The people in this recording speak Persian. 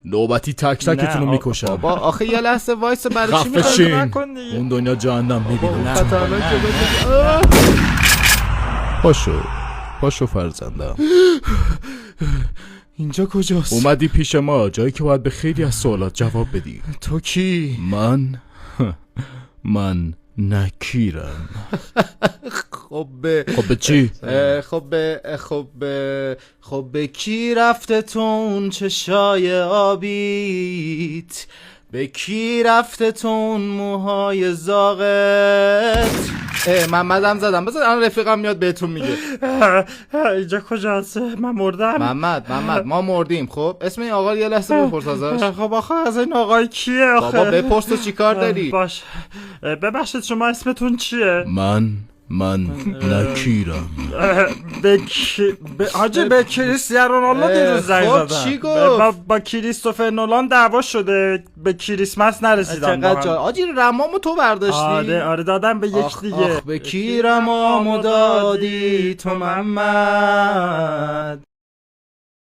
نوبتی تک تکتون رو میکشم. بابا آخه یه لحظه وایس، برای چی خفه میخوای؟ شین. اون دنیا جهنم میبینه. خطرناکه. پاشو فرزندم. اینجا کجاست؟ اومدی پیش ما، جایی که باید به خیلی از سوالات جواب بدی. تو کی؟ من نکیرم. خب به چی؟ خب به کی رفته تو اون چشای آبیت؟ به کی رفته تو اون موهای زاغت؟ محمدم زدم، بذار الان رفیقم میاد بهتون میگه. اینجا کجاست؟ من مردم. محمد ما مردیم. خب اسم این آقا یه لحظه بپرس ازش. خب آخه از این آقای کیه آخه؟ بابا بپرس تو چی کار داری؟ باش. ببخشید شما اسمتون چیه؟ من نکیرم. حاجی به کریستیانو رونالدو دیروز زنگ زدم. خب چی گفت؟ با کریستوفر نولان دعوا شده، به کریسمس نرسیدن. حاجی رمامو تو برداشتی؟ آره دادم به یک دیگه. به کی رمامو دادی تو محمد؟